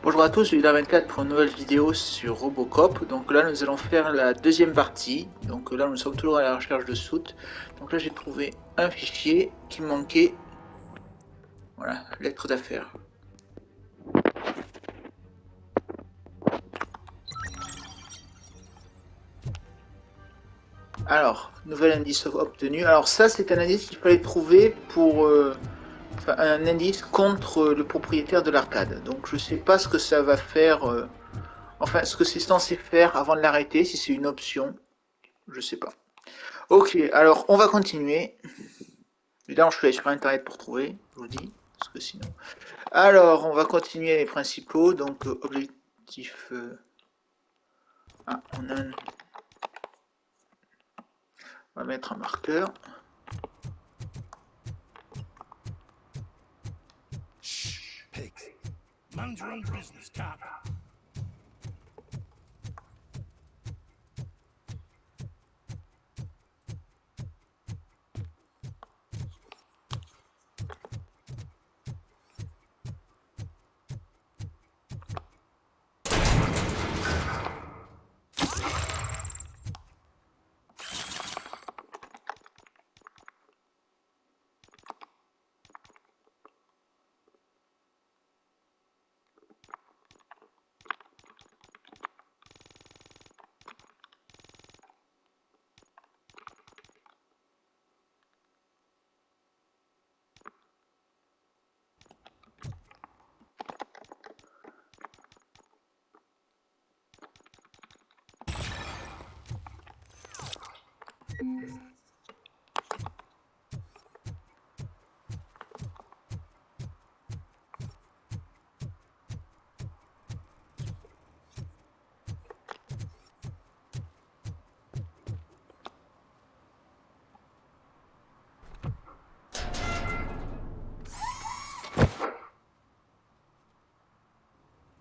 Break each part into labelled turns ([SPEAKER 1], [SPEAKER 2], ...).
[SPEAKER 1] Bonjour à tous, je suis là 24 pour une nouvelle vidéo sur Robocop. Donc là nous allons faire la deuxième partie. Donc là nous sommes toujours à la recherche de soutes. Donc là j'ai trouvé un fichier qui me manquait. Voilà, lettre d'affaires. Alors, nouvel indice obtenu. Alors ça c'est un indice qu'il fallait trouver pour... enfin, un indice contre le propriétaire de l'arcade. Donc je sais pas ce que ça va faire... enfin, ce que c'est censé faire avant de l'arrêter, si c'est une option. Je sais pas. Ok, alors on va continuer. Évidemment, je suis allé sur internet pour trouver, je vous dis, parce que sinon. Alors, on va continuer les principaux. Donc, objectif. Ah, on va mettre un marqueur.
[SPEAKER 2] Shh, pigs. Mind your own business, cop.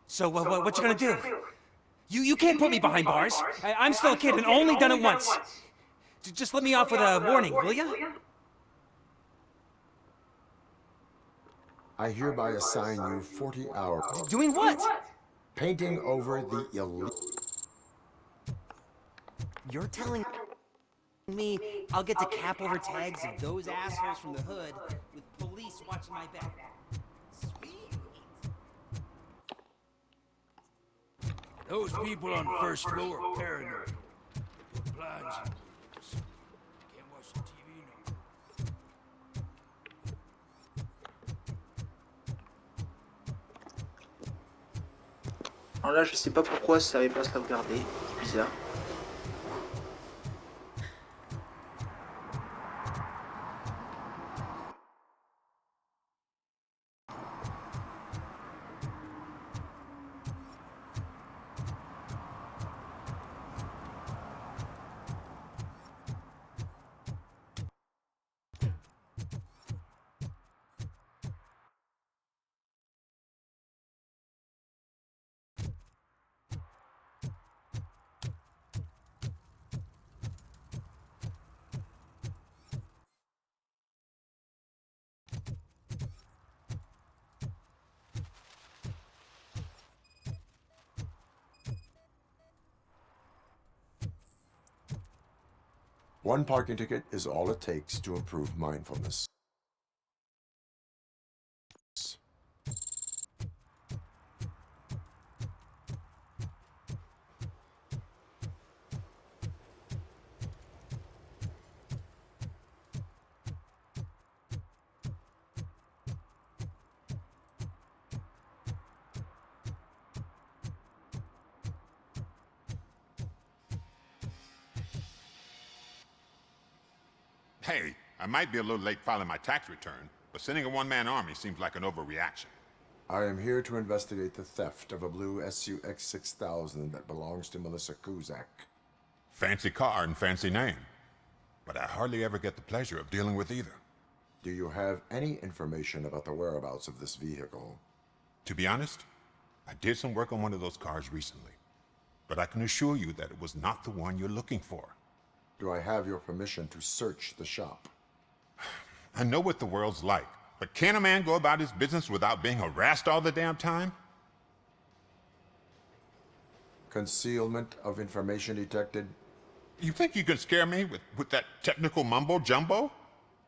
[SPEAKER 3] So, what you gonna do? You can't put me behind bars. I'm still a kid and only done it once. Just let me off with a warning, will ya?
[SPEAKER 4] I hereby assign you 40 hours.
[SPEAKER 3] Doing what?
[SPEAKER 4] Painting over the elite.
[SPEAKER 3] You're telling me I'll get to cap over tags of those assholes from the hood with police watching my back. Sweet.
[SPEAKER 2] Those people on the first floor are paranoid. They put blinds in windows. Can't watch the TV no more.
[SPEAKER 1] Alors là, je sais pas pourquoi ça n'avait pas sauvegardé. C'est bizarre.
[SPEAKER 4] One parking ticket is all it takes to improve mindfulness.
[SPEAKER 5] Hey, I might be a little late filing my tax return, but sending a one-man army seems like an overreaction.
[SPEAKER 4] I am here to investigate the theft of a blue SUX 6000 that belongs to Melissa Kuzak.
[SPEAKER 5] Fancy car and fancy name. But I hardly ever get the pleasure of dealing with either.
[SPEAKER 4] Do you have any information about the whereabouts of this vehicle?
[SPEAKER 5] To be honest, I did some work on one of those cars recently. But I can assure you that it was not the one you're looking for.
[SPEAKER 4] Do I have your permission to search the shop?
[SPEAKER 5] I know what the world's like, but can a man go about his business without being harassed all the damn time?
[SPEAKER 4] Concealment of information detected.
[SPEAKER 5] You think you can scare me with that technical mumbo jumbo?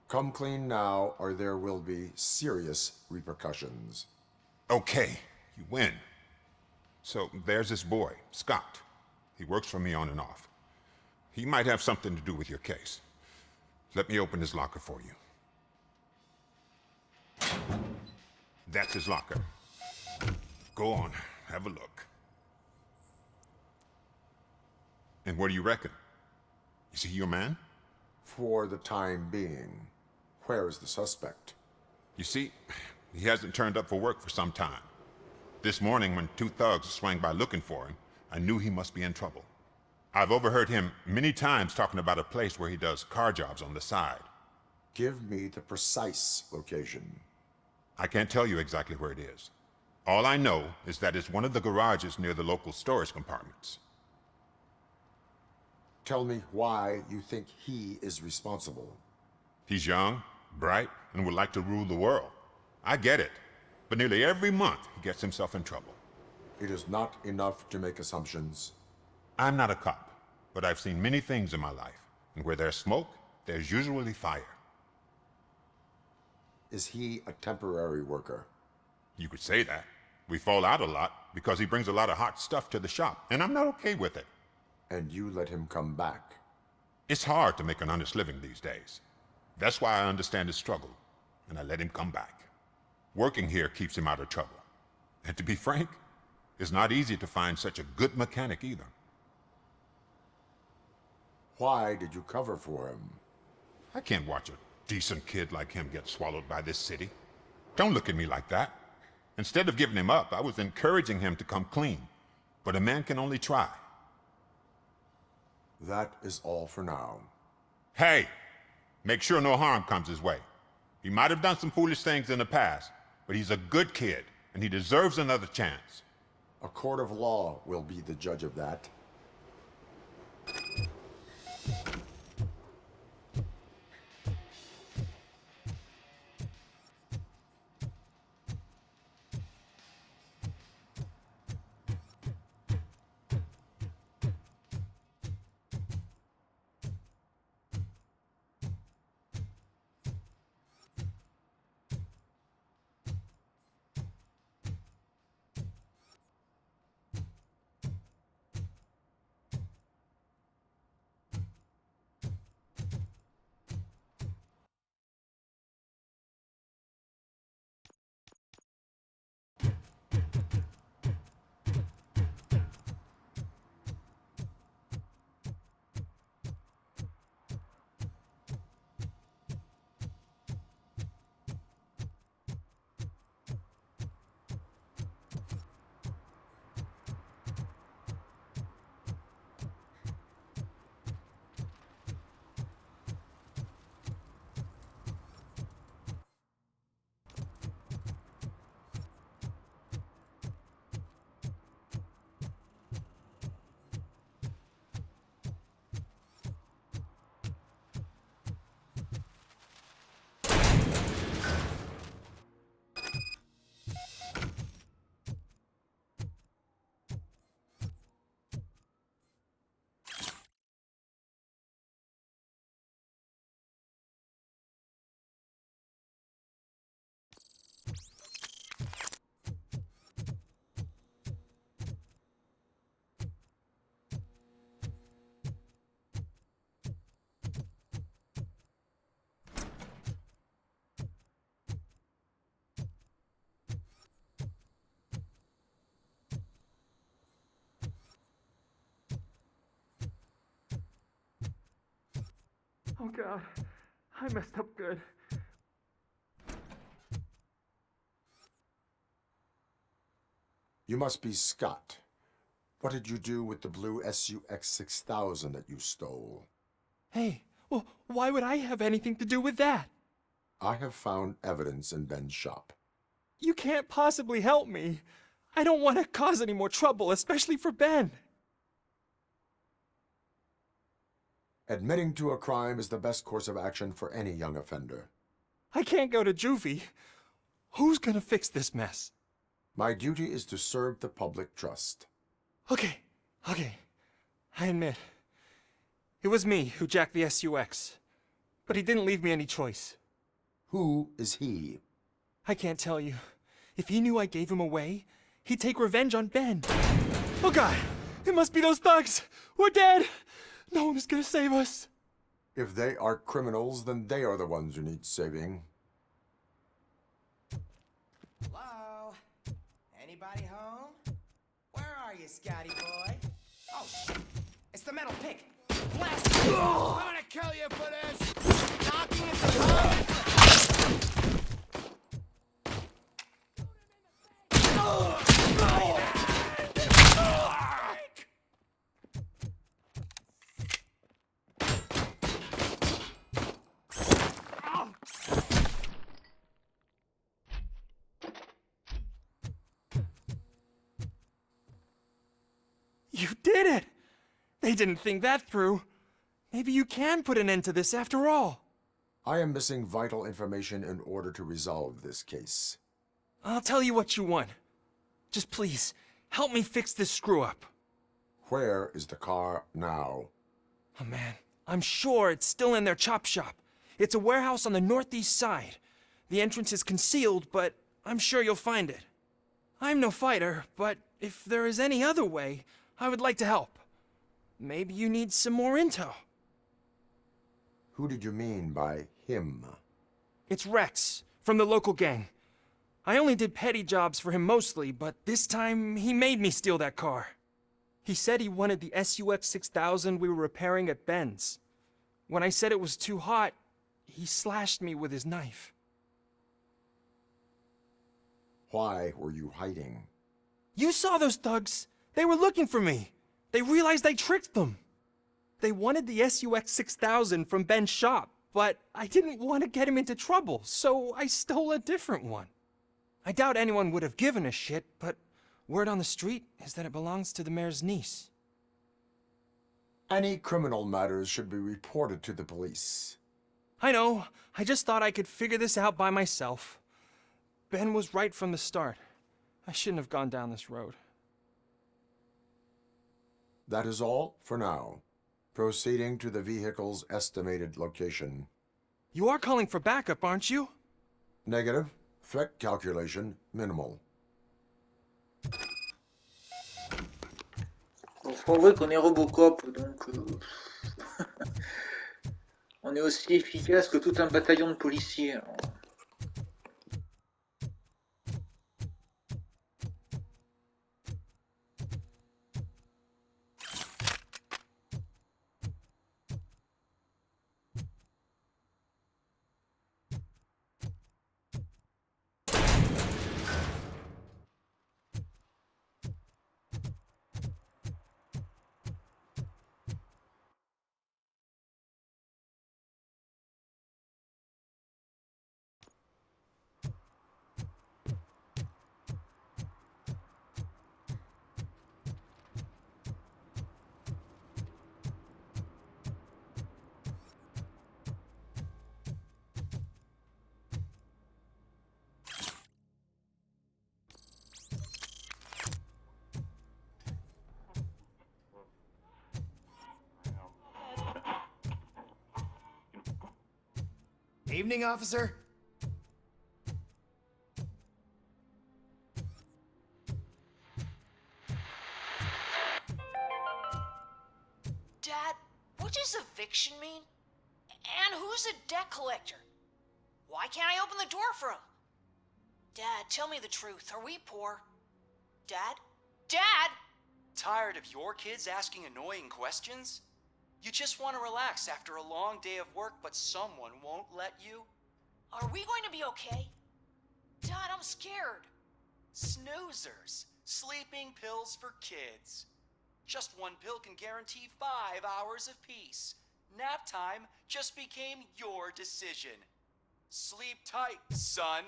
[SPEAKER 4] Come clean now, or there will be serious repercussions.
[SPEAKER 5] Okay, you win. So there's this boy, Scott. He works for me on and off. He might have something to do with your case. Let me open his locker for you. That's his locker. Go on, have a look. And what do you reckon? Is he your man?
[SPEAKER 4] For the time being. Where is the suspect?
[SPEAKER 5] You see, he hasn't turned up for work for some time. This morning, when two thugs swang by looking for him, I knew he must be in trouble. I've overheard him many times talking about a place where he does car jobs on the side.
[SPEAKER 4] Give me the precise location.
[SPEAKER 5] I can't tell you exactly where it is. All I know is that it's one of the garages near the local storage compartments.
[SPEAKER 4] Tell me why you think he is responsible.
[SPEAKER 5] He's young, bright, and would like to rule the world. I get it. But nearly every month, he gets himself in trouble.
[SPEAKER 4] It is not enough to make assumptions.
[SPEAKER 5] I'm not a cop, but I've seen many things in my life. And where there's smoke, there's usually fire.
[SPEAKER 4] Is he a temporary worker?
[SPEAKER 5] You could say that. We fall out a lot because he brings a lot of hot stuff to the shop, and I'm not okay with it.
[SPEAKER 4] And you let him come back?
[SPEAKER 5] It's hard to make an honest living these days. That's why I understand his struggle, and I let him come back. Working here keeps him out of trouble. And to be frank, it's not easy to find such a good mechanic either.
[SPEAKER 4] Why did you cover for him?
[SPEAKER 5] I can't watch a decent kid like him get swallowed by this city. Don't look at me like that. Instead of giving him up, I was encouraging him to come clean. But a man can only try.
[SPEAKER 4] That is all for now.
[SPEAKER 5] Hey, make sure no harm comes his way. He might have done some foolish things in the past, but he's a good kid, and he deserves another chance.
[SPEAKER 4] A court of law will be the judge of that.
[SPEAKER 6] Oh God, I messed up good.
[SPEAKER 4] You must be Scott. What did you do with the blue SUX 6000 that you stole?
[SPEAKER 6] Hey, well, why would I have anything to do with that?
[SPEAKER 4] I have found evidence in Ben's shop.
[SPEAKER 6] You can't possibly help me. I don't want to cause any more trouble, especially for Ben.
[SPEAKER 4] Admitting to a crime is the best course of action for any young offender.
[SPEAKER 6] I can't go to juvie. Who's gonna fix this mess?
[SPEAKER 4] My duty is to serve the public trust.
[SPEAKER 6] Okay, Okay, I admit. It was me who jacked the SUX. But he didn't leave me any choice.
[SPEAKER 4] Who is he?
[SPEAKER 6] I can't tell you. If he knew I gave him away, he'd take revenge on Ben. Oh God! It must be those thugs! We're dead! No one is gonna save us.
[SPEAKER 4] If they are criminals, then they are the ones who need saving.
[SPEAKER 3] Hello? Anybody home? Where are you, Scotty boy? Oh, shit. It's the metal pick. Blast it!
[SPEAKER 2] I'm gonna kill you for this! Knocking at the heart!
[SPEAKER 6] You did it! They didn't think that through. Maybe you can put an end to this after all.
[SPEAKER 4] I am missing vital information in order to resolve this case.
[SPEAKER 6] I'll tell you what you want. Just please, help me fix this screw-up.
[SPEAKER 4] Where is the car now?
[SPEAKER 6] Oh man, I'm sure it's still in their chop shop. It's a warehouse on the northeast side. The entrance is concealed, but I'm sure you'll find it. I'm no fighter, but if there is any other way, I would like to help. Maybe you need some more intel.
[SPEAKER 4] Who did you mean by him?
[SPEAKER 6] It's Rex, from the local gang. I only did petty jobs for him mostly, but this time he made me steal that car. He said he wanted the SUX 6000 we were repairing at Ben's. When I said it was too hot, he slashed me with his knife.
[SPEAKER 4] Why were you hiding?
[SPEAKER 6] You saw those thugs. They were looking for me. They realized I tricked them. They wanted the SUX 6000 from Ben's shop, but I didn't want to get him into trouble, so I stole a different one. I doubt anyone would have given a shit, but word on the street is that it belongs to the mayor's niece.
[SPEAKER 4] Any criminal matters should be reported to the police.
[SPEAKER 6] I know. I just thought I could figure this out by myself. Ben was right from the start. I shouldn't have gone down this road.
[SPEAKER 4] That is all for now. Proceeding to the vehicle's estimated location.
[SPEAKER 6] You are calling for backup, aren't you?
[SPEAKER 4] Negative. Threat calculation minimal.
[SPEAKER 1] Bon, faut avouer qu'on est Robocop, donc on est aussi efficace que tout un bataillon de policiers. Alors.
[SPEAKER 3] Evening, officer.
[SPEAKER 7] Dad, what does eviction mean? And who's a debt collector? Why can't I open the door for him? Dad, tell me the truth. Are we poor? Dad? Dad!
[SPEAKER 8] Tired of your kids asking annoying questions? You just want to relax after a long day of work, but someone won't let you?
[SPEAKER 7] Are we going to be okay? Dad, I'm scared.
[SPEAKER 8] Snoozers. Sleeping pills for kids. Just one pill can guarantee 5 hours of peace. Nap time just became your decision. Sleep tight, son.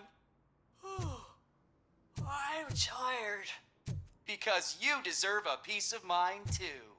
[SPEAKER 7] I'm tired.
[SPEAKER 8] Because you deserve a peace of mind, too.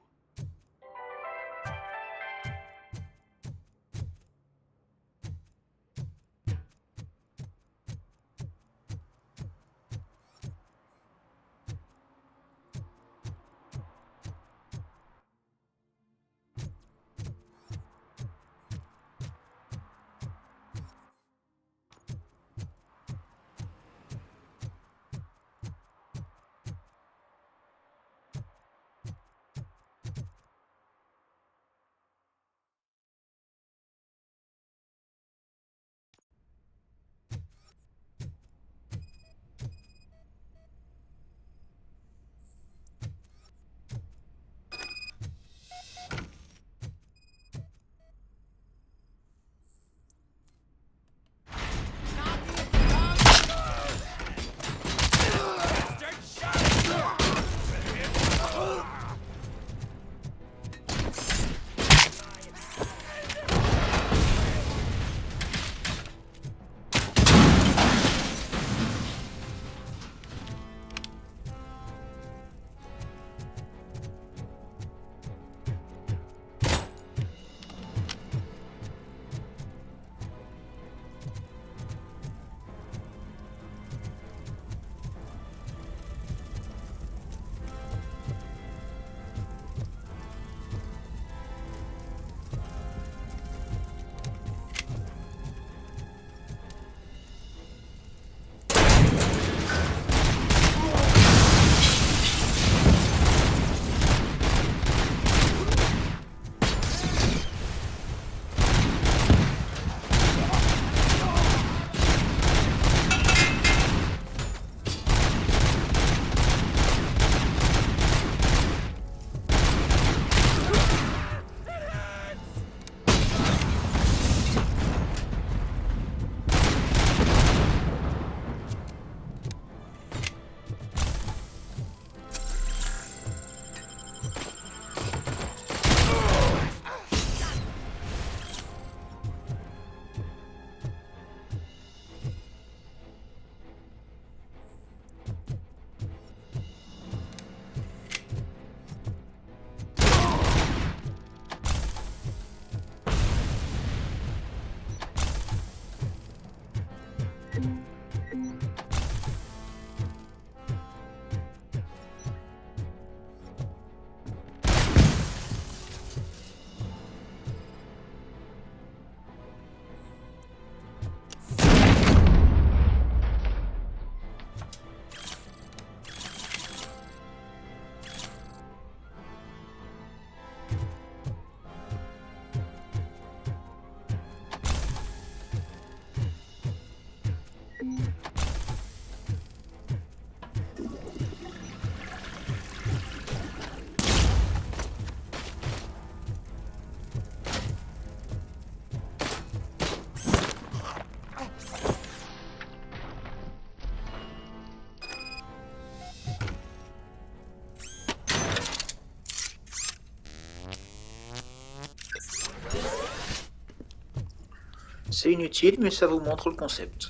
[SPEAKER 1] C'est inutile, mais ça vous montre le concept.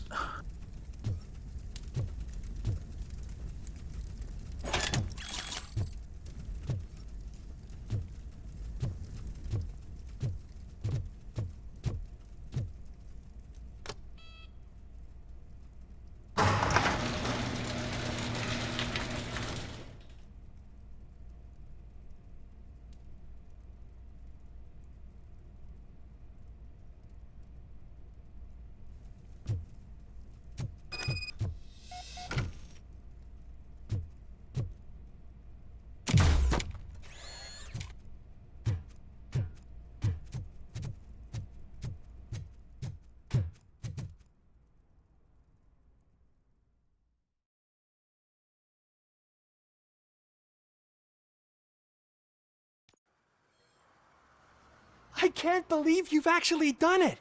[SPEAKER 6] I can't believe you've actually done it!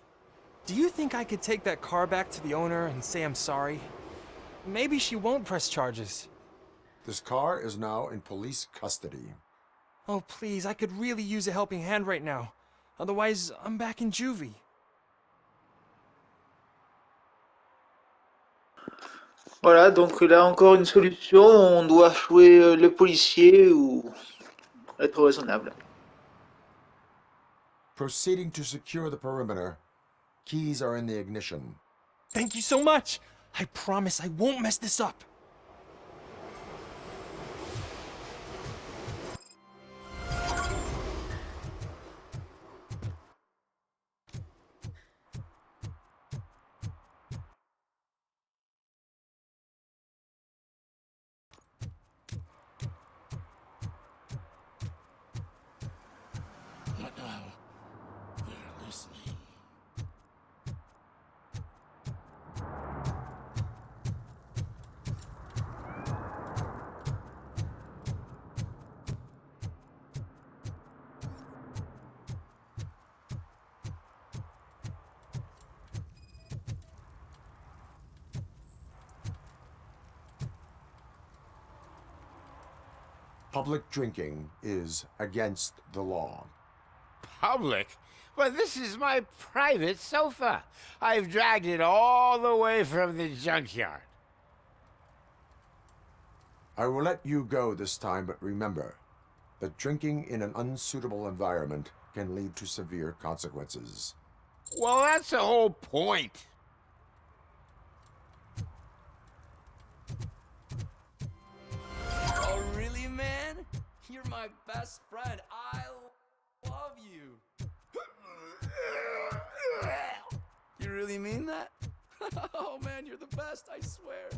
[SPEAKER 6] Do you think I could take that car back to the owner and say I'm sorry? Maybe she won't press charges.
[SPEAKER 4] This car is now in police custody.
[SPEAKER 6] Oh, please, I could really use a helping hand right now. Otherwise, I'm back in juvie.
[SPEAKER 1] Voilà, donc là encore une solution, on doit jouer le policier ou être raisonnable.
[SPEAKER 4] Proceeding to secure the perimeter. Keys are in the ignition.
[SPEAKER 6] Thank you so much! I promise I won't mess this up.
[SPEAKER 2] What now? They're listening.
[SPEAKER 4] Public drinking is against the law.
[SPEAKER 9] Public? But this is my private sofa. I've dragged it all the way from the junkyard.
[SPEAKER 4] I will let you go this time, but remember that drinking in an unsuitable environment can lead to severe consequences.
[SPEAKER 9] Well, that's the whole point.
[SPEAKER 3] Oh, really, man? You're my best friend. I love you. You really mean that? Oh, man, you're the best, I swear.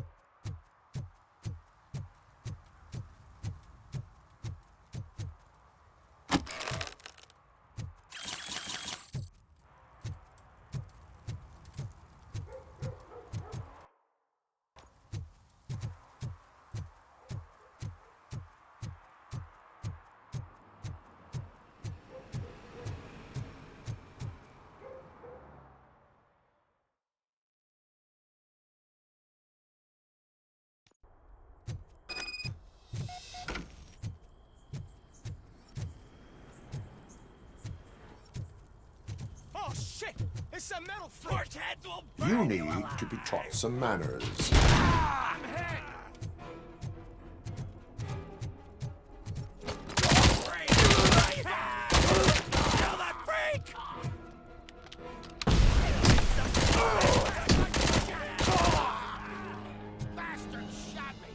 [SPEAKER 6] Oh shit! It's a metal freak! Heads will burn
[SPEAKER 4] You need to be taught some manners.
[SPEAKER 6] I'm hit! Kill that freak!
[SPEAKER 9] Bastard shot me.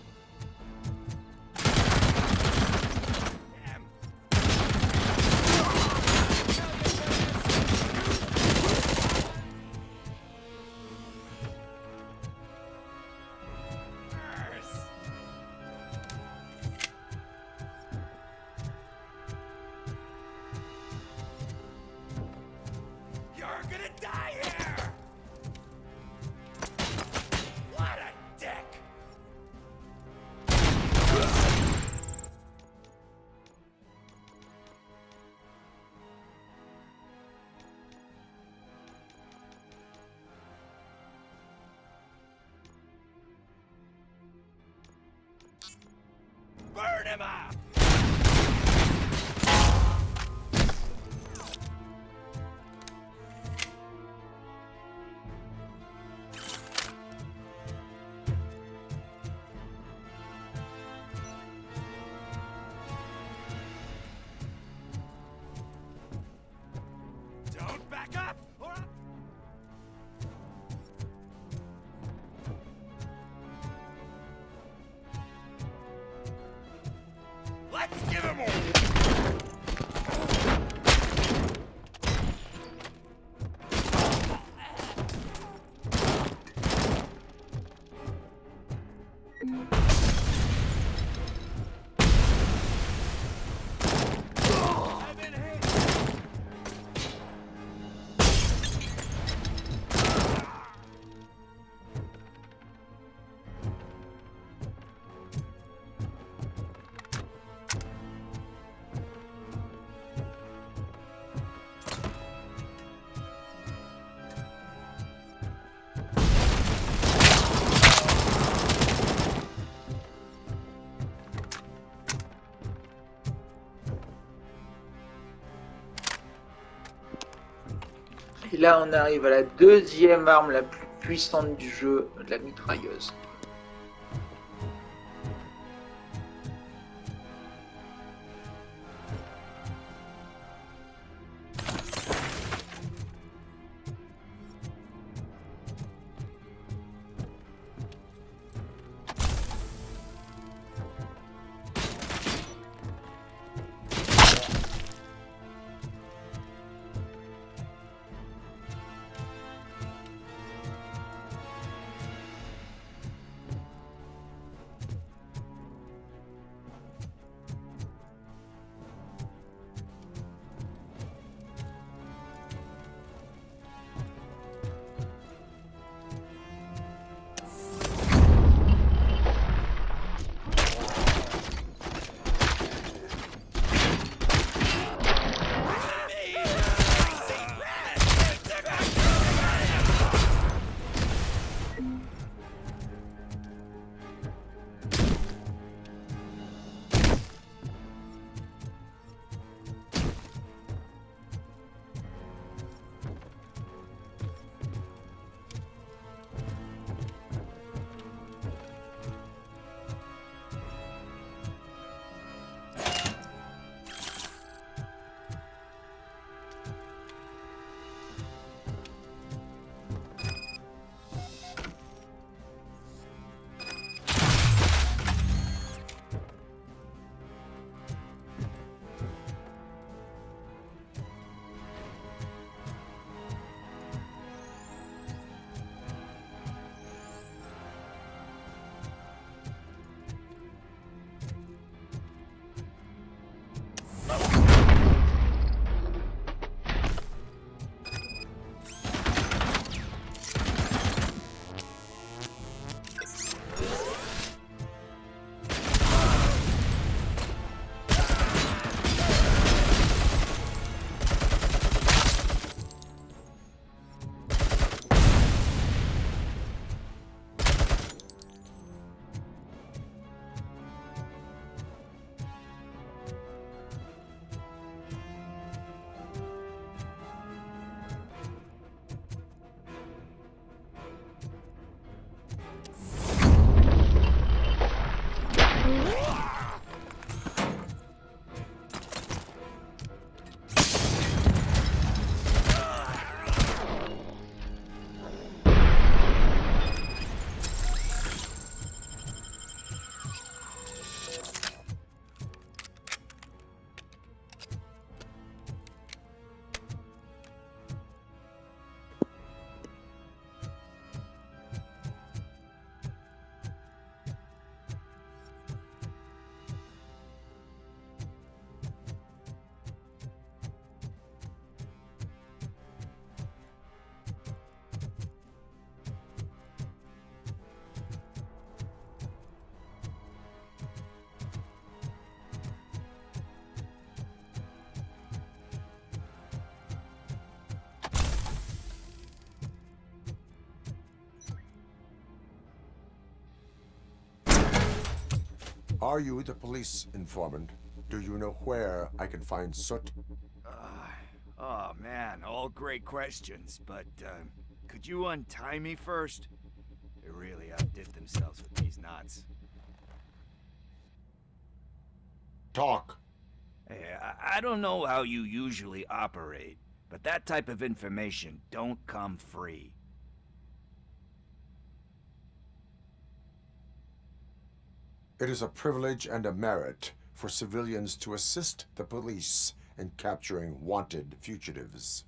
[SPEAKER 6] You're gonna die here! What a dick! Burn him up!
[SPEAKER 9] Let's give him all.
[SPEAKER 1] Et là, on arrive à la deuxième arme la plus puissante du jeu, la mitrailleuse.
[SPEAKER 4] Are you the police informant? Do you know where I can find Soot?
[SPEAKER 9] Oh man, all great questions, but could you untie me first? They really outdid themselves with these knots.
[SPEAKER 4] Talk.
[SPEAKER 9] Hey, I don't know how you usually operate, but that type of information don't come free.
[SPEAKER 4] It is a privilege and a merit for civilians to assist the police in capturing wanted fugitives.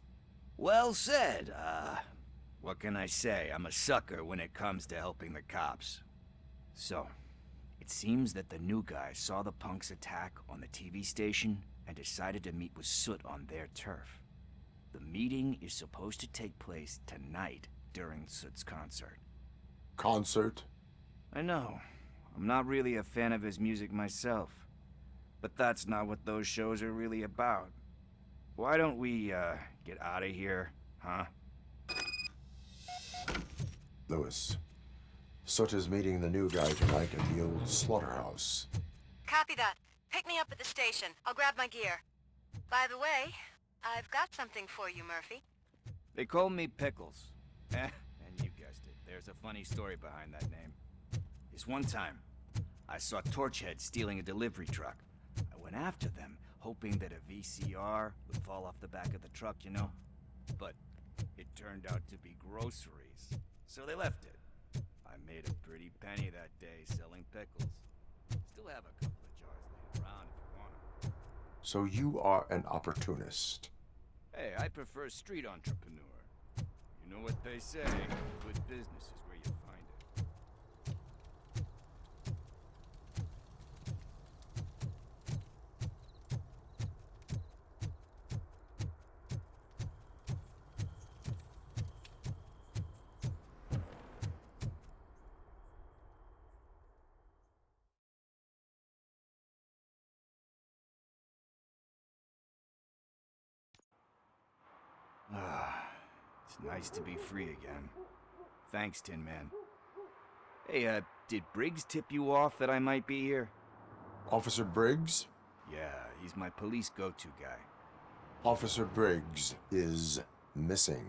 [SPEAKER 9] Well said. What can I say? I'm a sucker when it comes to helping the cops. So, it seems that the new guy saw the punks attack on the TV station and decided to meet with Soot on their turf. The meeting is supposed to take place tonight during Soot's concert.
[SPEAKER 4] Concert?
[SPEAKER 9] I know. I'm not really a fan of his music myself. But that's not what those shows are really about. Why don't we, get out of here, huh?
[SPEAKER 4] Lewis, Soot is meeting the new guy tonight at the old slaughterhouse.
[SPEAKER 10] Copy that. Pick me up at the station. I'll grab my gear. By the way, I've got something for you, Murphy.
[SPEAKER 9] They call me Pickles. And you guessed it, there's a funny story behind that name. This one time, I saw Torchhead stealing a delivery truck. I went after them, hoping that a VCR would fall off the back of the truck, you know? But it turned out to be groceries, so they left it. I made a pretty penny that day selling pickles. Still have a couple of jars laying around if you want them.
[SPEAKER 4] So you are an opportunist.
[SPEAKER 9] Hey, I prefer street entrepreneur. You know what they say, good business is where you find it. It's nice to be free again. Thanks, Tin Man. Hey, did Briggs tip you off that I might be here?
[SPEAKER 4] Officer Briggs?
[SPEAKER 9] Yeah, he's my police go-to guy.
[SPEAKER 4] Officer Briggs is missing.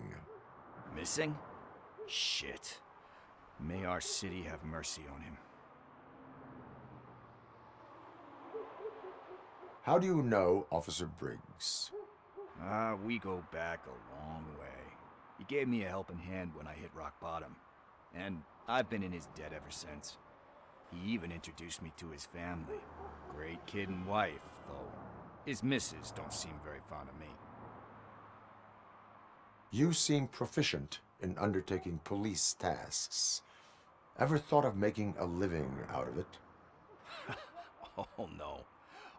[SPEAKER 9] Missing? Shit. May our city have mercy on him.
[SPEAKER 4] How do you know Officer Briggs?
[SPEAKER 9] We go back a long way. He gave me a helping hand when I hit rock bottom. And I've been in his debt ever since. He even introduced me to his family. Great kid and wife, though his missus don't seem very fond of me.
[SPEAKER 4] You seem proficient in undertaking police tasks. Ever thought of making a living out of it?
[SPEAKER 9] Oh no.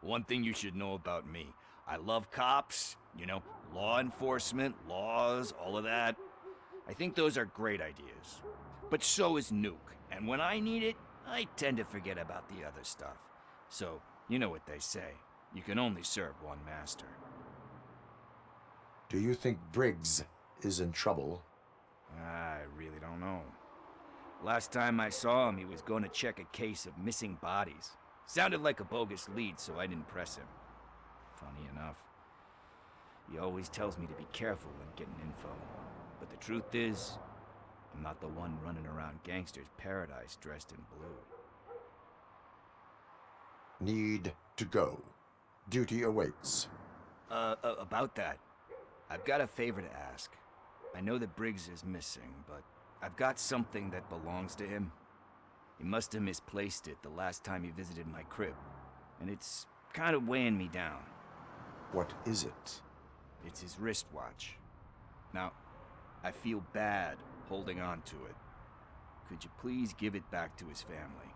[SPEAKER 9] One thing you should know about me. I love cops, you know, law enforcement, laws, all of that. I think those are great ideas. But so is Nuke, and when I need it, I tend to forget about the other stuff. So, you know what they say. You can only serve one master.
[SPEAKER 4] Do you think Briggs is in trouble?
[SPEAKER 9] I really don't know. Last time I saw him, he was going to check a case of missing bodies. Sounded like a bogus lead, so I didn't press him. Funny enough. He always tells me to be careful when getting info. But the truth is, I'm not the one running around gangsters' paradise dressed in blue.
[SPEAKER 4] Need to go. Duty awaits.
[SPEAKER 9] About that, I've got a favor to ask. I know that Briggs is missing, but I've got something that belongs to him. He must have misplaced it the last time he visited my crib, and it's kind of weighing me down.
[SPEAKER 4] What is it?
[SPEAKER 9] It's his wristwatch. Now, I feel bad holding on to it. Could you please give it back to his family?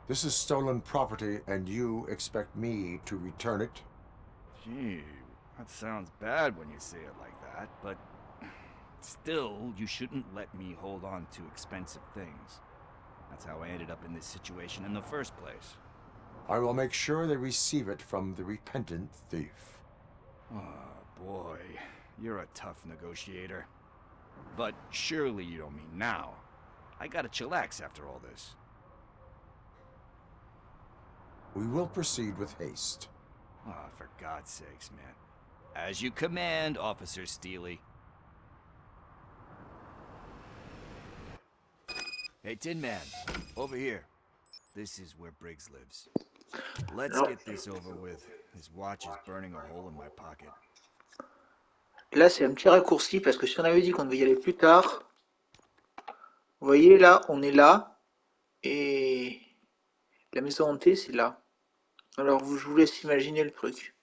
[SPEAKER 4] This is stolen property, and you expect me to return it?
[SPEAKER 9] Gee, that sounds bad when you say it like that, but still, you shouldn't let me hold on to expensive things. That's how I ended up in this situation in the first place.
[SPEAKER 4] I will make sure they receive it from the repentant thief.
[SPEAKER 9] Oh, boy. You're a tough negotiator. But surely you don't mean now. I gotta chillax after all this.
[SPEAKER 4] We will proceed with haste.
[SPEAKER 9] Oh, for God's sakes, man. As you command, Officer Steely. Hey, Tin Man, over here. This is where Briggs lives. Let's get this over with. His watch is burning a hole in my pocket.
[SPEAKER 1] Là, c'est un petit raccourci parce que si on avait dit qu'on devait y aller plus tard, vous voyez là, on est là et la maison hantée, c'est là. Alors, je vous laisse imaginer le truc.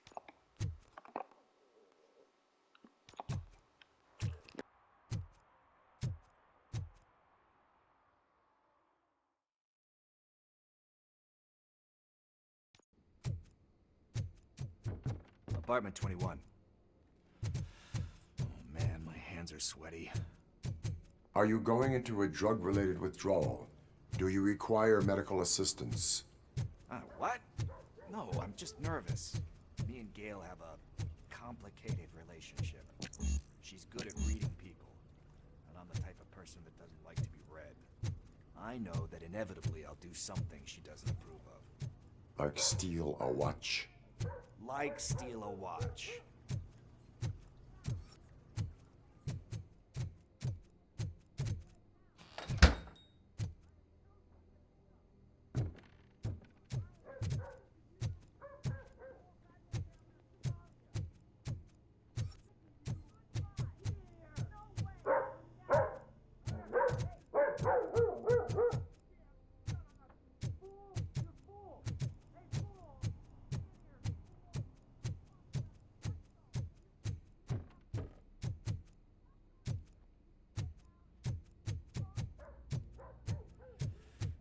[SPEAKER 9] Apartment 21. Oh man, my hands are sweaty.
[SPEAKER 4] Are you going into a drug-related withdrawal? Do you require medical assistance?
[SPEAKER 9] What? No, I'm just nervous. Me and Gail have a complicated relationship. She's good at reading people, and I'm the type of person that doesn't like to be read. I know that inevitably I'll do something she doesn't approve of.
[SPEAKER 4] Like steal a watch?
[SPEAKER 9] Like steal a watch.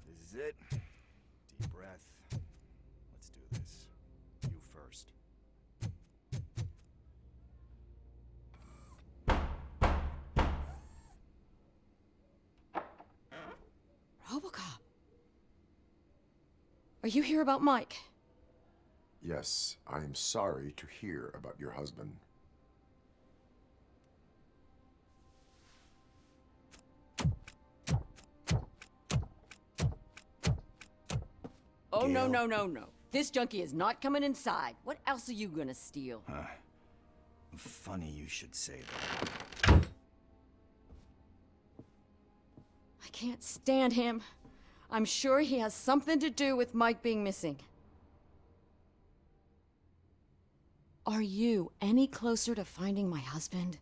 [SPEAKER 9] This is it. Deep breath. Let's do this. You first.
[SPEAKER 11] Robocop. Are you here about Mike?
[SPEAKER 4] Yes, I am sorry to hear about your husband.
[SPEAKER 11] Oh,
[SPEAKER 9] Gail.
[SPEAKER 11] no. This junkie is not coming inside. What else are you gonna steal?
[SPEAKER 9] Funny you should say that.
[SPEAKER 11] I can't stand him. I'm sure he has something to do with Mike being missing. Are you any closer to finding my husband?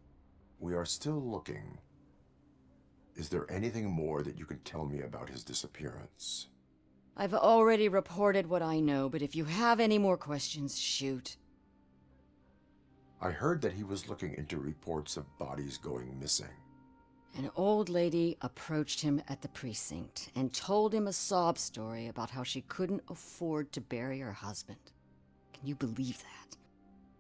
[SPEAKER 4] We are still looking. Is there anything more that you can tell me about his disappearance?
[SPEAKER 11] I've already reported what I know, but if you have any more questions, shoot.
[SPEAKER 4] I heard that he was looking into reports of bodies going missing.
[SPEAKER 11] An old lady approached him at the precinct and told him a sob story about how she couldn't afford to bury her husband. Can you believe that?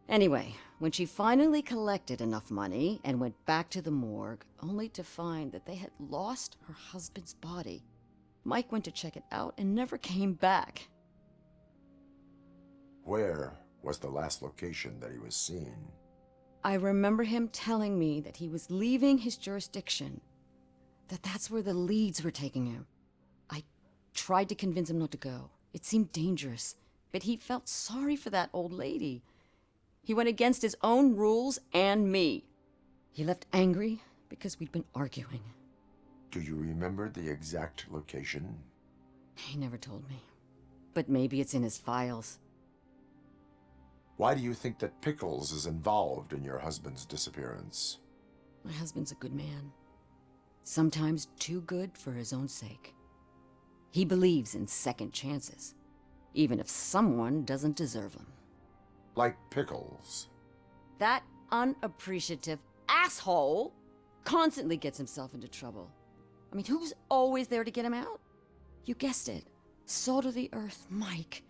[SPEAKER 11] Anyway, when she finally collected enough money and went back to the morgue, only to find that they had lost her husband's body, Mike went to check it out and never came back.
[SPEAKER 4] Where was the last location that he was seen?
[SPEAKER 11] I remember him telling me that he was leaving his jurisdiction, that's where the leads were taking him. I tried to convince him not to go. It seemed dangerous, but he felt sorry for that old lady. He went against his own rules and me. He left angry because we'd been arguing.
[SPEAKER 4] Do you remember the exact location?
[SPEAKER 11] He never told me. But maybe it's in his files.
[SPEAKER 4] Why do you think that Pickles is involved in your husband's disappearance?
[SPEAKER 11] My husband's a good man. Sometimes too good for his own sake. He believes in second chances, even if someone doesn't deserve them.
[SPEAKER 4] Like Pickles.
[SPEAKER 11] That unappreciative asshole constantly gets himself into trouble. I mean, who's always there to get him out? You guessed it. Salt of the earth, Mike.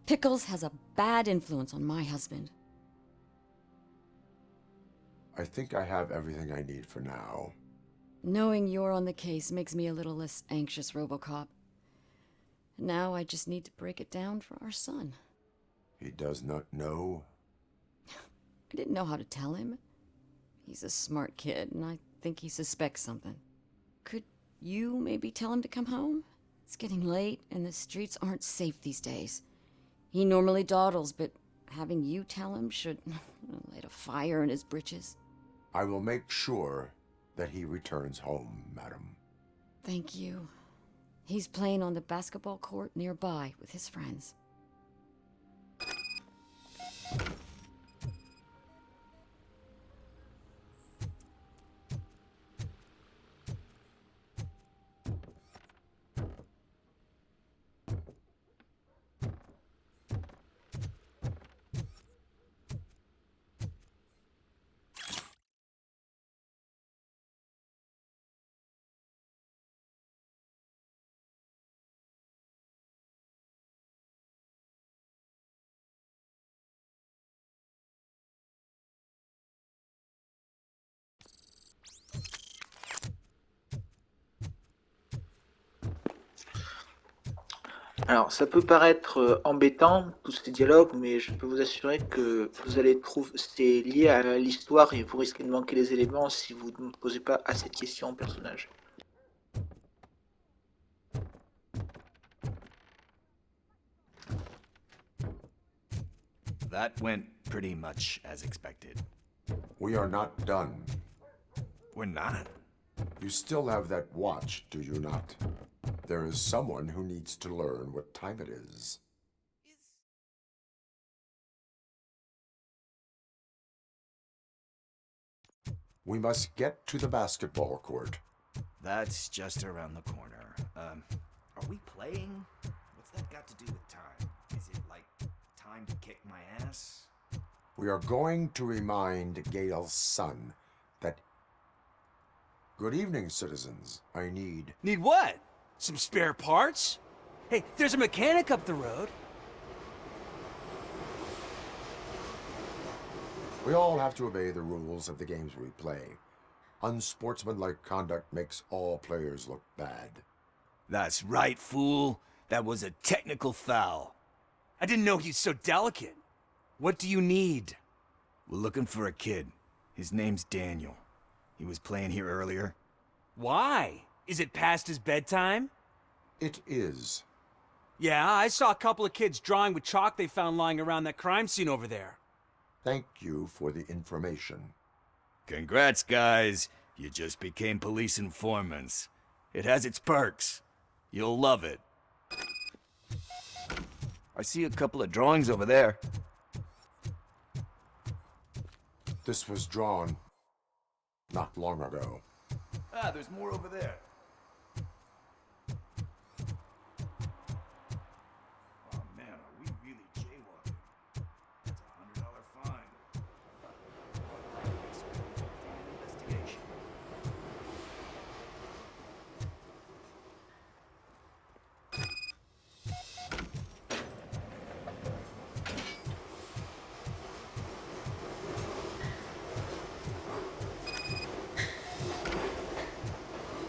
[SPEAKER 11] Pickles has a bad influence on my husband.
[SPEAKER 4] I think I have everything I need for now.
[SPEAKER 11] Knowing you're on the case makes me a little less anxious, Robocop. Now I just need to break it down for our son.
[SPEAKER 4] He does not know?
[SPEAKER 11] I didn't know how to tell him. He's a smart kid, and I think he suspects something. Could you maybe tell him to come home? It's getting late, and the streets aren't safe these days. He normally dawdles, but having you tell him should light a fire in his britches.
[SPEAKER 4] I will make sure that he returns home, madam.
[SPEAKER 11] Thank you. He's playing on the basketball court nearby with his friends.
[SPEAKER 1] Alors, ça peut paraître embêtant, tous ces dialogues, mais je peux vous assurer que vous allez trouver, c'est lié à l'histoire et vous risquez de manquer les éléments si vous ne posez pas assez de questions au personnage.
[SPEAKER 9] That went pretty much as expected.
[SPEAKER 4] We are not done.
[SPEAKER 9] We're not?
[SPEAKER 4] You still have that watch, do you not? There is someone who needs to learn what time it is. We must get to the basketball court.
[SPEAKER 9] That's just around the corner. Are we playing? What's that got to do with time? Is it like time to kick my ass?
[SPEAKER 4] We are going to remind Gale's son that... Good evening, citizens. I need...
[SPEAKER 6] Need what? Some spare parts? Hey, there's a mechanic up the road.
[SPEAKER 4] We all have to obey the rules of the games we play. Unsportsmanlike conduct makes all players look bad.
[SPEAKER 9] That's right, fool. That was a technical foul.
[SPEAKER 6] I didn't know he's so delicate. What do you need?
[SPEAKER 9] We're looking for a kid. His name's Daniel. He was playing here earlier.
[SPEAKER 6] Why? Is it past his bedtime?
[SPEAKER 4] It is.
[SPEAKER 6] Yeah, I saw a couple of kids drawing with chalk they found lying around that crime scene over there.
[SPEAKER 4] Thank you for the information.
[SPEAKER 9] Congrats, guys. You just became police informants. It has its perks. You'll love it. I see a couple of drawings over there.
[SPEAKER 4] This was drawn not long ago.
[SPEAKER 9] Ah, there's more over there. Oh man, are we really jaywalking? That's a $100 fine. Investigation.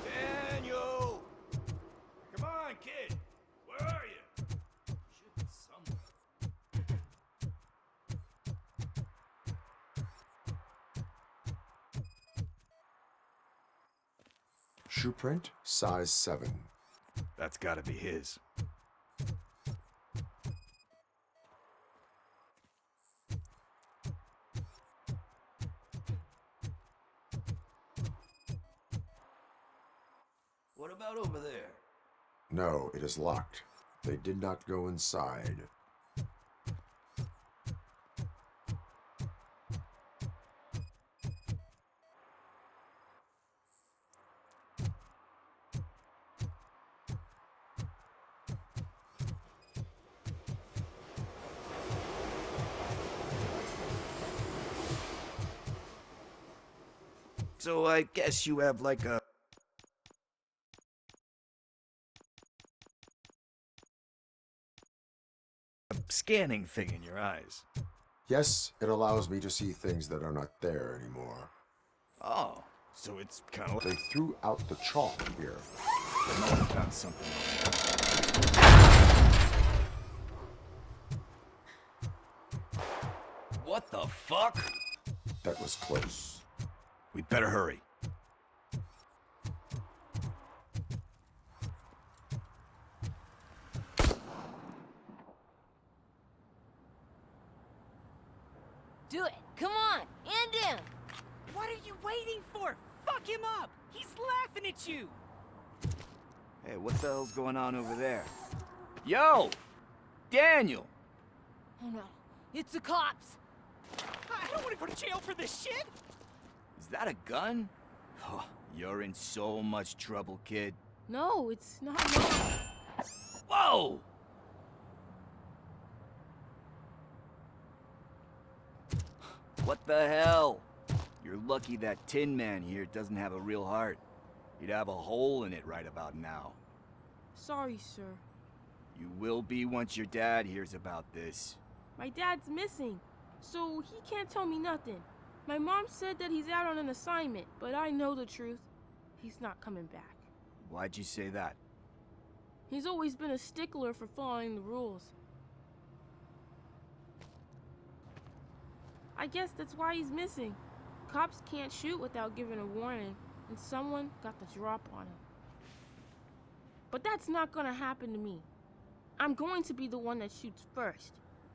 [SPEAKER 9] Daniel! Come on, kid! Where are you? Should be somewhere.
[SPEAKER 4] Shoe print, size 7.
[SPEAKER 9] That's gotta be his. What about over there?
[SPEAKER 4] No, it is locked. They did not go inside.
[SPEAKER 9] So I guess you have like a scanning thing in your eyes.
[SPEAKER 4] Yes, it allows me to see things that are not there anymore.
[SPEAKER 9] Oh, so it's kind of like
[SPEAKER 4] They threw out the chalk here.
[SPEAKER 9] they must have found something. What the fuck?
[SPEAKER 4] That was close.
[SPEAKER 9] We'd better hurry.
[SPEAKER 12] Do it. Come on. And down.
[SPEAKER 3] What are you waiting for? Fuck him up! He's laughing at you!
[SPEAKER 9] Hey, what the hell's going on over there? Yo! Daniel!
[SPEAKER 12] Oh no. It's the cops.
[SPEAKER 3] I don't want to go to jail for this shit!
[SPEAKER 9] Is that a gun? Oh, you're in so much trouble, kid.
[SPEAKER 12] No, it's not.
[SPEAKER 9] Whoa! What the hell? You're lucky that Tin Man here doesn't have a real heart. He'd have a hole in it right about now.
[SPEAKER 13] Sorry, sir.
[SPEAKER 9] You will be once your dad hears about this.
[SPEAKER 13] My dad's missing, so he can't tell me nothing. My mom said that he's out on an assignment, but I know the truth. He's not coming back.
[SPEAKER 9] Why'd you say that?
[SPEAKER 13] He's always been a stickler for following the rules. I guess that's why he's missing. Cops can't shoot without giving a warning, and someone got the drop on him. But that's not gonna happen to me. I'm going to be the one that shoots first.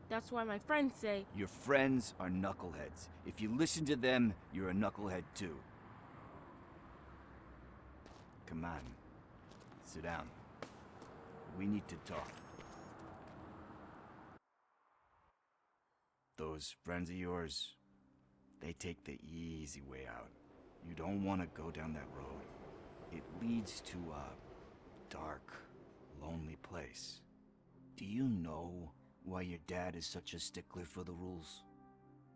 [SPEAKER 13] That's why my friends say...
[SPEAKER 9] Your friends are knuckleheads. If you listen to them, you're a knucklehead too. Come on. Sit down. We need to talk. Those friends of yours, they take the easy way out. You don't want to go down that road. It leads to a dark, lonely place. Do you know why your dad is such a stickler for the rules?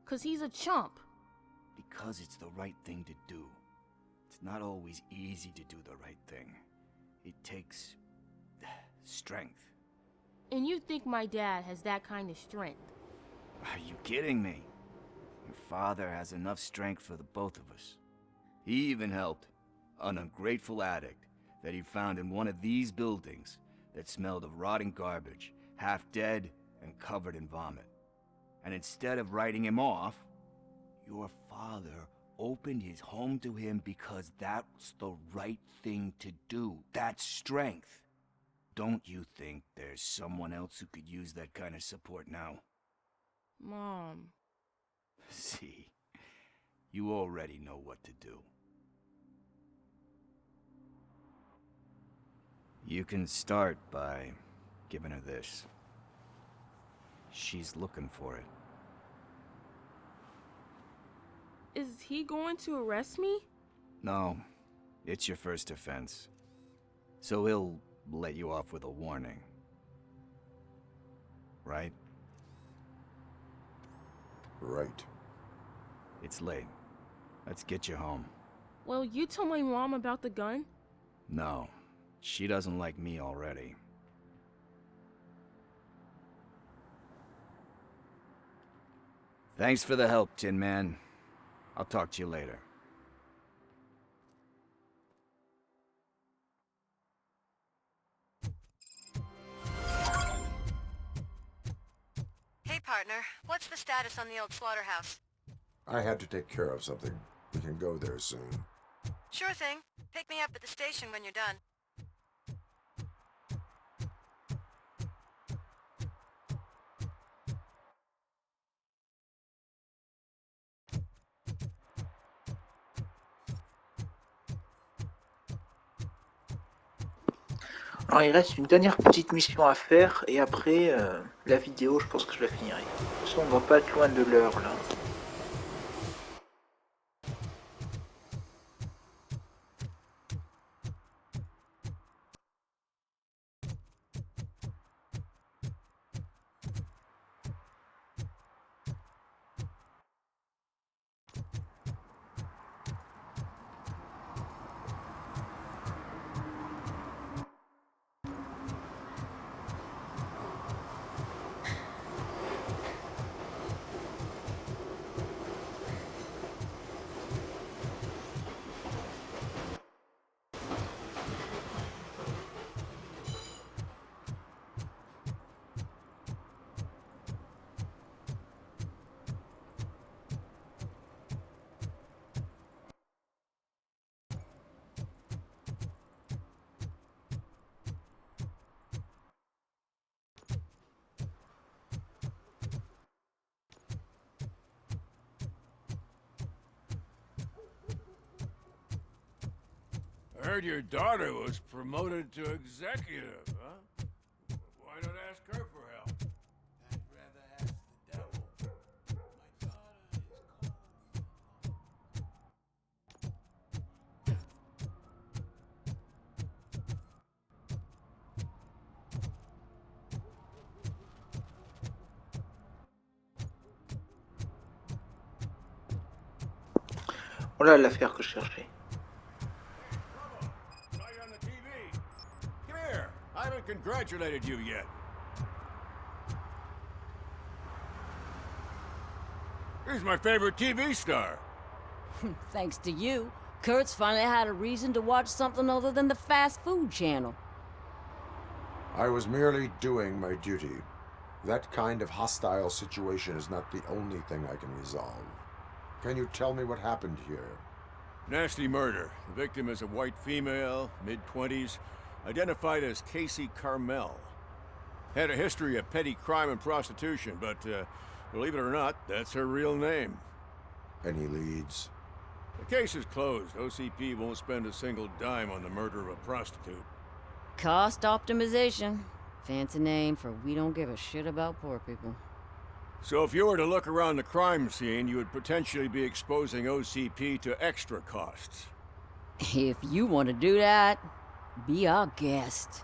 [SPEAKER 13] 'Cause he's a chump.
[SPEAKER 9] Because it's the right thing to do. It's not always easy to do the right thing. It takes strength.
[SPEAKER 13] And you think my dad has that kind of strength?
[SPEAKER 9] Are you kidding me? Your father has enough strength for the both of us. He even helped an ungrateful addict that he found in one of these buildings that smelled of rotting garbage, half dead and covered in vomit. And instead of writing him off, your father opened his home to him because that's the right thing to do. That's strength. Don't you think there's someone else who could use that kind of support now?
[SPEAKER 13] Mom.
[SPEAKER 9] See, you already know what to do. You can start by giving her this. She's looking for it.
[SPEAKER 13] Is he going to arrest me?
[SPEAKER 9] No, it's your first offense. So he'll let you off with a warning. Right?
[SPEAKER 4] Right.
[SPEAKER 9] It's late. Let's get you home.
[SPEAKER 13] Well, you tell my mom about the gun?
[SPEAKER 9] No, she doesn't like me already. Thanks for the help, Tin Man. I'll talk to you later.
[SPEAKER 10] Hey, partner. What's the status on the old slaughterhouse?
[SPEAKER 4] I had to take care of something. We can go there soon.
[SPEAKER 10] Sure thing. Pick me up at the station when you're done.
[SPEAKER 1] Alors il reste une dernière petite mission à faire et après la vidéo je pense que je la finirai. De toute façon on va pas être loin de l'heure là.
[SPEAKER 2] I heard your daughter was promoted to executive, huh? Why not ask her for help? I'd rather ask the devil. My daughter is
[SPEAKER 1] Voilà l'affaire que je cherchais.
[SPEAKER 2] I haven't congratulated you yet. He's my favorite TV star.
[SPEAKER 12] Thanks to you, Kurt's finally had a reason to watch something other than the fast food channel.
[SPEAKER 4] I was merely doing my duty. That kind of hostile situation is not the only thing I can resolve. Can you tell me what happened here?
[SPEAKER 2] Nasty murder. The victim is a white female, mid-20s, identified as Casey Carmel. Had a history of petty crime and prostitution, but believe it or not, that's her real name.
[SPEAKER 4] Any leads?
[SPEAKER 2] The case is closed. OCP won't spend a single dime on the murder of a prostitute.
[SPEAKER 11] Cost optimization. Fancy name for we don't give a shit about poor people.
[SPEAKER 2] So if you were to look around the crime scene, you would potentially be exposing OCP to extra costs.
[SPEAKER 11] If you want to do that, be our guest.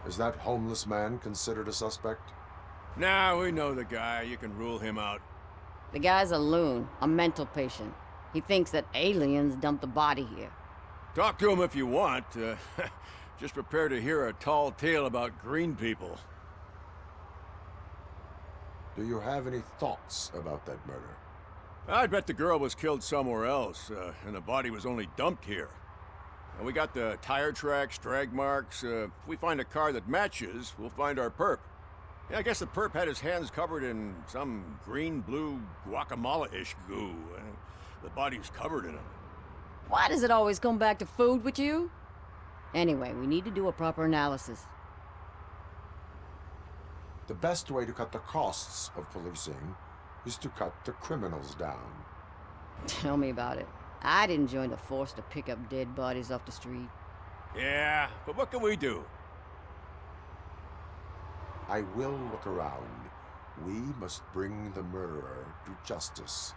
[SPEAKER 4] Is that homeless man considered a suspect?
[SPEAKER 2] Nah, we know the guy. You can rule him out.
[SPEAKER 11] The guy's a loon, a mental patient. He thinks that aliens dumped the body here.
[SPEAKER 2] Talk to him if you want. Just prepare to hear a tall tale about green people.
[SPEAKER 4] Do you have any thoughts about that murder?
[SPEAKER 2] I bet the girl was killed somewhere else, and the body was only dumped here. And we got the tire tracks, drag marks. If we find a car that matches, we'll find our perp. Yeah, I guess the perp had his hands covered in some green-blue guacamole-ish goo. The body's covered in it.
[SPEAKER 11] Why does it always come back to food with you? Anyway, we need to do a proper analysis.
[SPEAKER 4] The best way to cut the costs of policing is to cut the criminals down.
[SPEAKER 11] Tell me about it. I didn't join the force to pick up dead bodies off the street.
[SPEAKER 2] Yeah, but what can we do?
[SPEAKER 4] I will look around. We must bring the murderer to justice.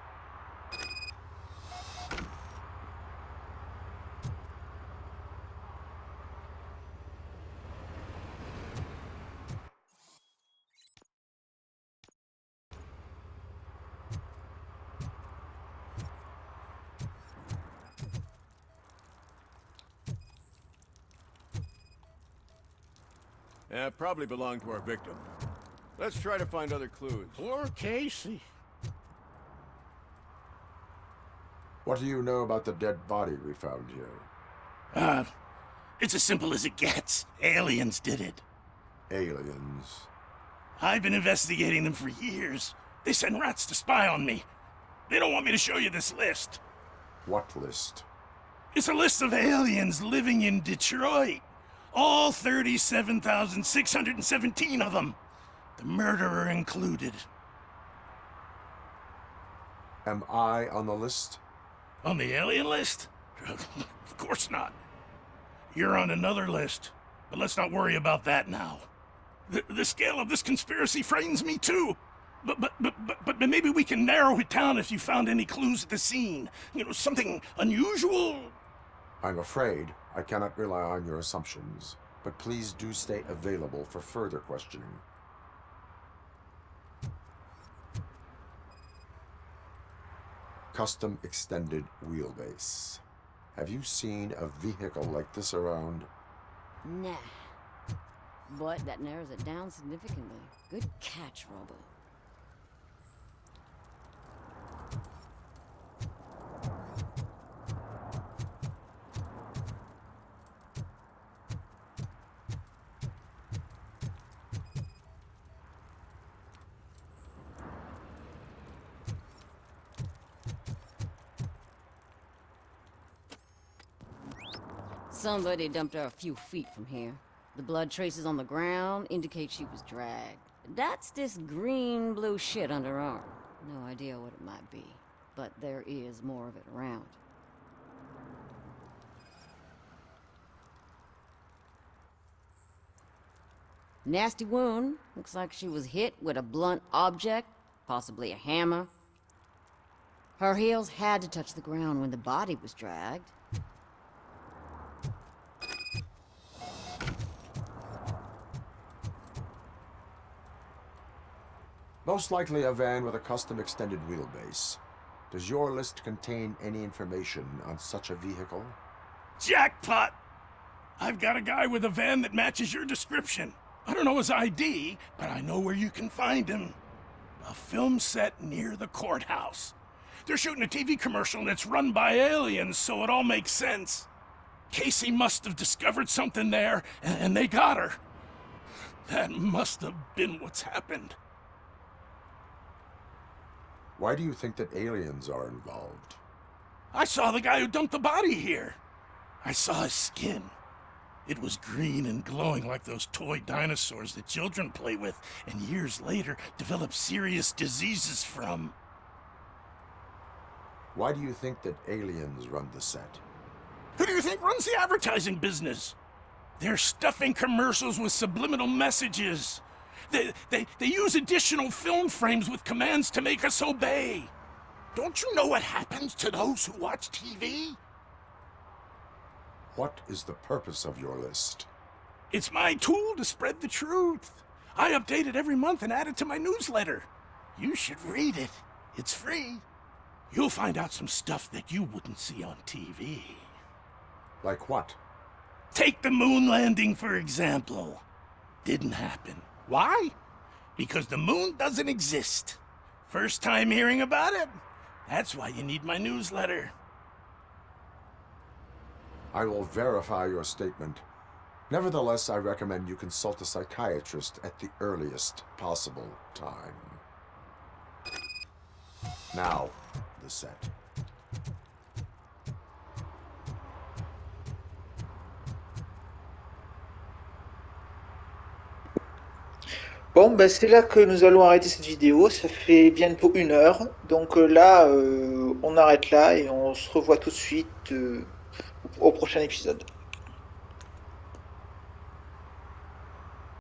[SPEAKER 2] Probably belonged to our victim. Let's try to find other clues.
[SPEAKER 14] Poor Casey.
[SPEAKER 4] What do you know about the dead body we found here?
[SPEAKER 14] It's as simple as it gets. Aliens did it.
[SPEAKER 4] Aliens?
[SPEAKER 14] I've been investigating them for years. They send rats to spy on me. They don't want me to show you this list.
[SPEAKER 4] What list?
[SPEAKER 14] It's a list of aliens living in Detroit. All 37,617 of them. The murderer included.
[SPEAKER 4] Am I on the list?
[SPEAKER 14] On the alien list? Of course not. You're on another list, but let's not worry about that now. The scale of this conspiracy frightens me too. But maybe we can narrow it down if you found any clues at the scene. You know, something unusual.
[SPEAKER 4] I'm afraid I cannot rely on your assumptions, but please do stay available for further questioning. Custom extended wheelbase. Have you seen a vehicle like this around?
[SPEAKER 11] Nah. But that narrows it down significantly. Good catch, Robo. Somebody dumped her a few feet from here. The blood traces on the ground indicate she was dragged. That's this green-blue shit under her arm. No idea what it might be, but there is more of it around. Nasty wound. Looks like she was hit with a blunt object, possibly a hammer. Her heels had to touch the ground when the body was dragged.
[SPEAKER 4] Most likely a van with a custom extended wheelbase. Does your list contain any information on such a vehicle?
[SPEAKER 14] Jackpot! I've got a guy with a van that matches your description. I don't know his ID, but I know where you can find him. A film set near the courthouse. They're shooting a TV commercial and it's run by aliens, so it all makes sense. Casey must have discovered something there, and they got her. That must have been what's happened.
[SPEAKER 4] Why do you think that aliens are involved?
[SPEAKER 14] I saw the guy who dumped the body here. I saw his skin. It was green and glowing like those toy dinosaurs that children play with and years later develop serious diseases from.
[SPEAKER 4] Why do you think that aliens run the set?
[SPEAKER 14] Who do you think runs the advertising business? They're stuffing commercials with subliminal messages. They use additional film frames with commands to make us obey. Don't you know what happens to those who watch TV?
[SPEAKER 4] What is the purpose of your list?
[SPEAKER 14] It's my tool to spread the truth. I update it every month and add it to my newsletter. You should read it. It's free. You'll find out some stuff that you wouldn't see on TV.
[SPEAKER 4] Like what?
[SPEAKER 14] Take the moon landing, for example. Didn't happen. Why? Because the moon doesn't exist. First time hearing about it? That's why you need my newsletter.
[SPEAKER 4] I will verify your statement. Nevertheless, I recommend you consult a psychiatrist at the earliest possible time. Now, the set.
[SPEAKER 1] Bon, ben c'est là que nous allons arrêter cette vidéo. Ça fait bientôt 1 heure. Donc là, on arrête là et on se revoit tout de suite au prochain épisode.